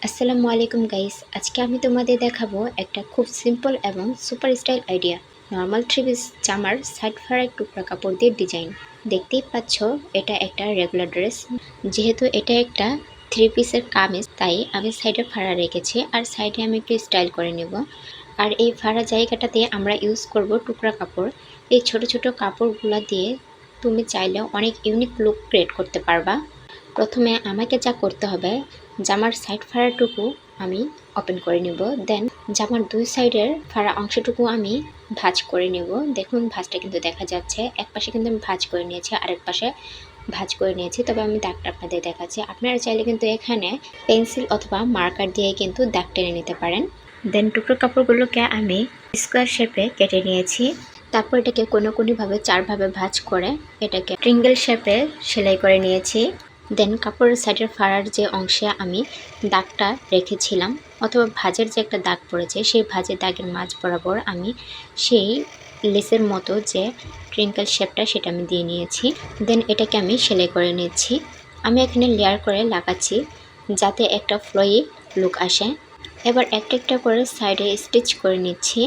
আসসালামু আলাইকুম গাইস, আজকে আমি তোমাদের দেখাবো একটা খুব সিম্পল এবং super style idea. Normal three piece জামার সাইড ফাড়ায় টুকরা কাপড় দিয়ে ডিজাইন। দেখতেই পাচ্ছ এটা একটা রেগুলার ড্রেস। যেহেতু এটা একটা থ্রি পিসের কামিজ, তাই আমি সাইডে ফাড়া রেখেছি আর সাইডে আমি একটু স্টাইল করে নেব। আর এই ফাড়া জায়গাটাতে আমরা ইউজ করব টুকরা কাপড়। এই ছোট ছোট কাপড়গুলো দিয়ে তুমি চাইলে অনেক ইউনিক লুক ক্রিয়েট করতে পারবা। প্রথমে আমাকে যা করতে হবে, জামার সাইড ফাড়াটুকু আমি ওপেন করে নেব। দেন জামার দুই সাইডের ফাড়া অংশটুকু আমি ভাঁজ করে নেব। দেখুন ভাঁজটা কিন্তু দেখা যাচ্ছে, এক পাশে কিন্তু আমি ভাঁজ করে নিয়েছি, আরেক পাশে ভাঁজ করে নিয়েছি। তবে আমি দাগটা আপনাদের দেখাচ্ছি। আপনারা চাইলে কিন্তু এখানে পেন্সিল অথবা মার্কার দিয়ে কিন্তু দাগ টেনে নিতে পারেন। দেন টুকরো কাপড়গুলোকে আমি স্কোয়ার শেপে কেটে নিয়েছি। তারপর এটাকে কোনোভাবে চারভাবে ভাঁজ করে এটাকে ট্রিঙ্গেল শেপে সেলাই করে নিয়েছি। দেন কাপড়ের সাইডের ফাড়ার যে অংশে আমি দাগটা রেখেছিলাম অথবা ভাঁজের যে একটা দাগ পড়েছে, সেই ভাঁজের দাগের মাঝ বরাবর আমি সেই লেসের মতো যে ট্রিঙ্কেল শেপটা সেটা আমি দিয়ে নিয়েছি। দেন এটাকে আমি সেলাই করে নিচ্ছি। আমি এখানে লেয়ার করে লাগাচ্ছি যাতে একটা ফ্লোয়ি লুক আসে। এবার একটা একটা করে সাইডে স্টিচ করে নিচ্ছি।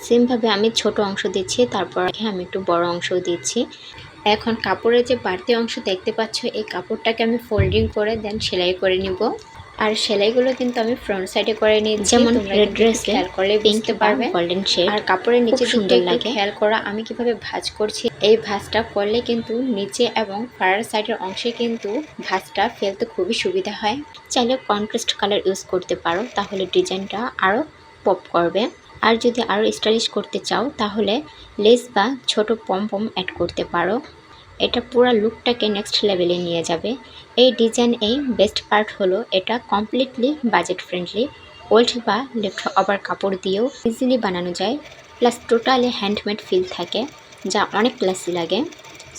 সেমভাবে আমি ছোট অংশ দিচ্ছি, তারপর আমি একটু বড় অংশও দিচ্ছি। এখন কাপড়ের যে বাড়তি অংশ দেখতে পাচ্ছ, এই কাপড়টাকে আমি ফোল্ডিং করে দেন সেলাই করে নিব। আর সেলাইগুলো কিন্তু আমি ফ্রন্ট সাইডে করে নিয়েছি, যেমন রেড ড্রেসে খেয়াল করলে বুঝতে পারবে গোল্ডেন শেড। আর কাপড়ের নিচে সুন্দর লাগে খেয়াল করা আমি কিভাবে ভাঁজ করছি। এই ভাঁজটা করলে কিন্তু নিচে এবং ফাড়ার সাইডের অংশে কিন্তু ভাঁজটা ফেলতে খুবই সুবিধা হয়। চাইলে কন্ট্রাস্ট কালার ইউজ করতে পারো, তাহলে ডিজাইনটা আরও পপ করবে। আর যদি আরও স্টাইলিশ করতে চাও তাহলে লেস বা ছোট পম অ্যাড করতে পারো। এটা পুরো লুকটাকে নেক্সট লেভেলে নিয়ে যাবে। এই ডিজাইন এই বেস্ট পার্ট হলো এটা কমপ্লিটলি বাজেট ফ্রেন্ডলি। ওল্ড বা লেফট ওভার কাপড় দিয়েও ইজিলি বানানো যায়, প্লাস টোটালি হ্যান্ডমেড ফিল থাকে, যা অনেক ক্লাসি লাগে।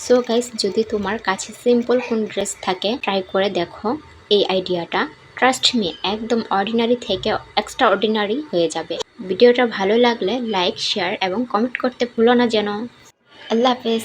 সো গাইস, যদি তোমার কাছে সিম্পল কোন ড্রেস থাকে ট্রাই করে দেখো এই আইডিয়াটা। ট্রাস্ট মি, একদম অর্ডিনারি থেকে এক্সট্রা অর্ডিনারি হয়ে যাবে। ভিডিওটা ভালো লাগলে লাইক, শেয়ার এবং কমেন্ট করতে ভুলো না যেন। আল্লাহ হাফেজ।